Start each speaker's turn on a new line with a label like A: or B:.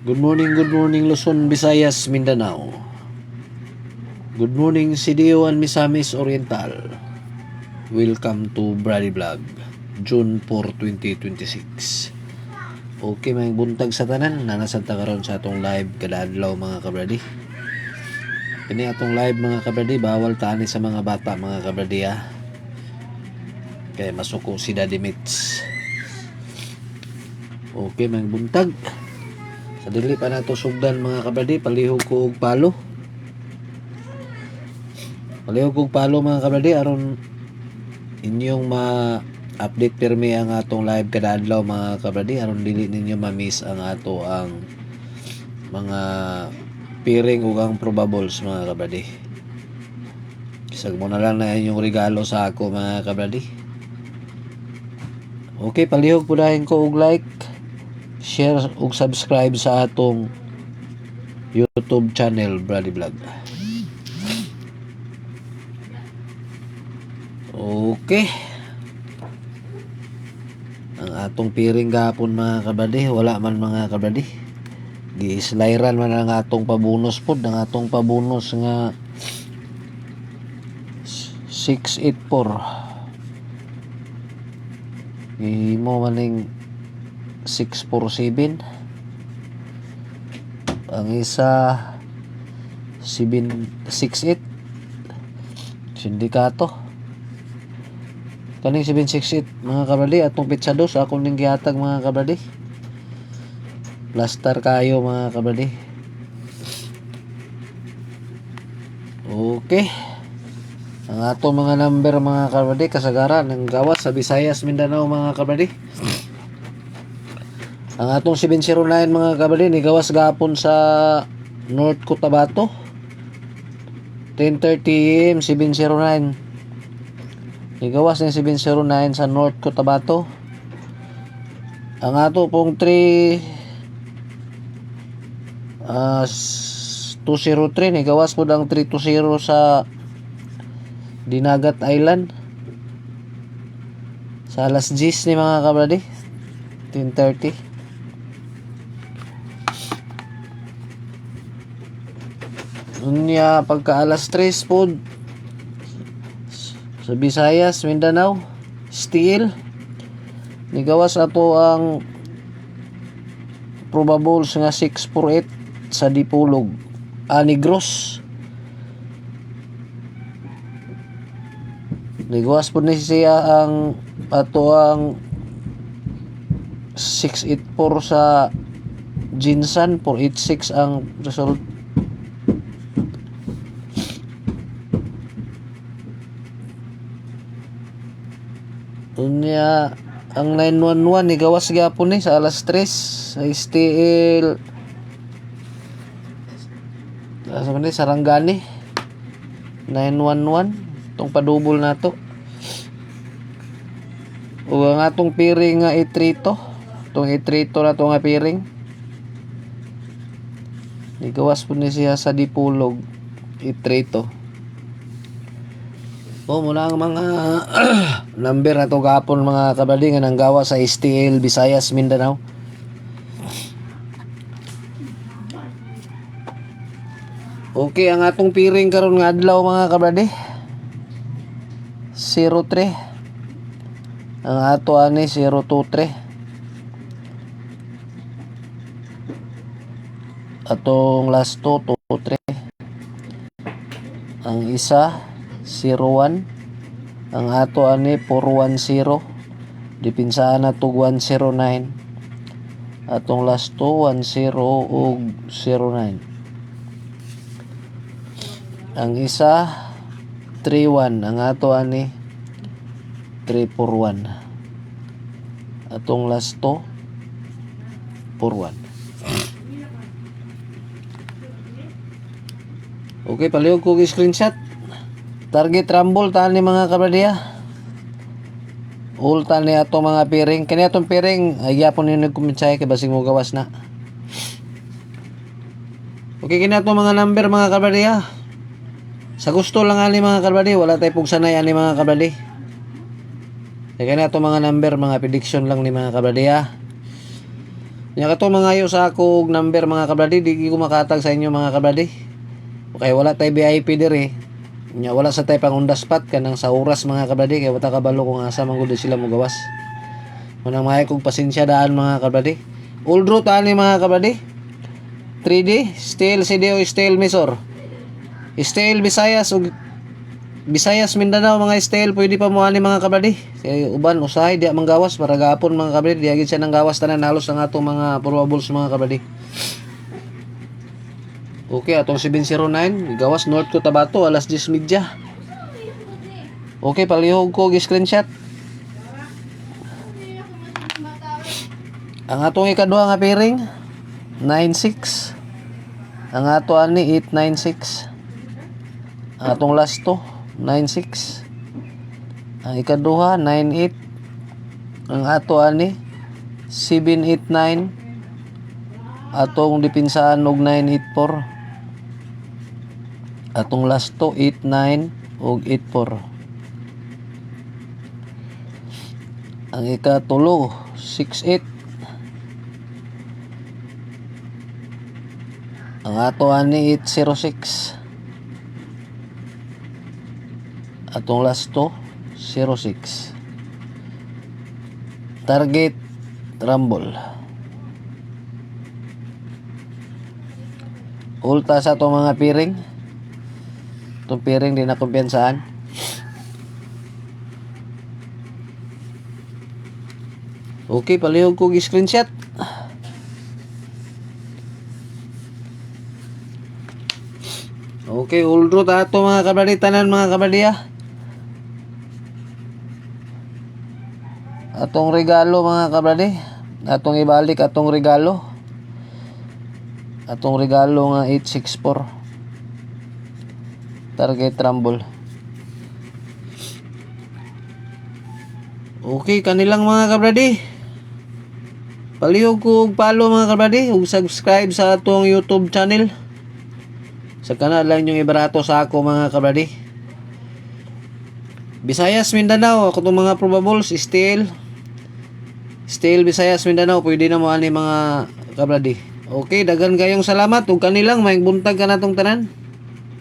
A: Good morning Luzon, Visayas, Mindanao. Good morning CDO and Misamis Oriental. Welcome to Brady Vlog, June 4, 2026. Okay, may buntag sa tanan, nanasanta karon sa atong live kada adlaw mga kabradi. Kini atong live mga kabradi, bawal tani sa mga bata mga kabradi ha. Kaya masuko si Daddy Mitch. Okay, may buntag. Sa dili pa nato sugdan mga kabradi, palihog ko og palo. Palihog og palo mga kabradi aron inyong ma-update pirmi ang atong live kada adlaw mga kabradi aron dili ninyo ma-miss ang ato ang mga piring ug ang probables mga kabradi. Isag mo na lang na inyong regalo sa ako mga kabradi. Okay, palihog po dahil ko og like, share ug subscribe sa atong YouTube channel Brady Vlog. Okay. Ang atong piring gapon mga kabradi, wala man mga kabradi. Gi-sliran man ang atong pabunos pod, ang atong pabunos nga 684. Gihimo maning 647. Ang isa 768 sindikato. Kaning 768 mga kabradi atong pizza dos akong ning gihatag mga kabradi. Plaster kayo mga kabradi. Okay. Ang atong mga number mga kabradi kasagaran ng gawas sa Visayas, Mindanao mga kabradi. Ang atong 709 mga kabradi ni gawas gapon sa North Cotabato. 10:30 AM 709. Igawas ng 709 sa North Cotabato. Ang ato pong 203 ni gawas po ang 320 sa Dinagat Island sa alas 10 ni mga kabradi 10:30. Unya pagka alas 3 po sa Visayas, Mindanao, Stiil nigawas ato ang probables nga 648 sa Dipolog, Negros. Nigawas po ni siya ang ato ang 684 sa Jinsan, 486 ang result. Unya ang 911 ni gawas gyapon ni sa alas 3 sa STL sa man Sarangani 911 tong padubol nato. Ug ang atong piring nga itrito, tong itrito na to nga piring ni gawas po ni siya sa Dipolog itrito. Muna ang mga number na to gapon mga kabradi nga nanggawa sa STL Visayas, Mindanao. Okay, ang atong piring karon nga adlaw mga kabradi 03. Ang ato ani 023. Atong last 223. Ang isa 01. Ang ato ani 410. Dipinsaan na to 109. Atong last 210 ug 09. Ang isa 31. Ang ato ani 341. Atong last 241. Okay, palihog ko screenshot. Target rumble taan ni mga kabradiya. Ulta ni ato mga piring. Kani atong piring ay gyapon ni nagkumensahe kay basig mo gawas na. Okay, kini atong mga number mga kabradiya. Sa gusto lang ani mga kabradi, wala tay pug sanay ani mga kabradi. Kani atong mga number mga prediction lang ni mga kabradiya. Nya kato mga yo sa akong number mga kabradi, di ko makatag sa inyo mga kabradi. Okay, wala tay VIP dire. Nya wala sa tay pang on the spot kanang sa oras mga kabradi, kay wata kabalo kung asa man gud sila mogawas. Manang mahay kog pasensya daan mga kabradi. Old route ani mga kabradi. 3D, steel CDO, steel Misor. Steel Visayas ug Visayas Mindanao mga style pwede pa mo ani mga kabradi. Kay uban usahay di manggawas para gapon mga kabradi, di agid siya nang gawas tanan halos ang atong mga probables mga kabradi. Okay, atong 709 gawas North Cotabato alas 10:30. Okay, palihog ko gi-screenshot. Ang atong ikaduha nga pairing 96. Ang ato ani 896. Ang atong last to 96. Ang ikaduha 98. Ang ato ani 789. Atong dipinsaan og 984. Atong last to 89 og 84. Ang ikatulo 68. Ang ato ani 806. Atong last to 06. Target Rumble. Ulta sa itong mga piring. Itong piring di na kumpiyansaan. Okay, palihog ko gi-screenshot. Okay, old route ato mga kabradi, tanan mga kabradi ah. Atong regalo mga kabradi, atong ibalik atong regalo. Atong regalo nga 864. Target Rumble. Okay, kanilang mga kabradi. Palihog ko og follow mga kabradi, ug subscribe sa atong YouTube channel. Sa kanal lang yung ibarato sa ako mga kabradi. Visayas Mindanao, ako itong mga probables, Steel Visayas Mindanao, pwede na mo ani mga kabradi. Okay, dagan kayong salamat ug kanilang may buntag ka natong tanan.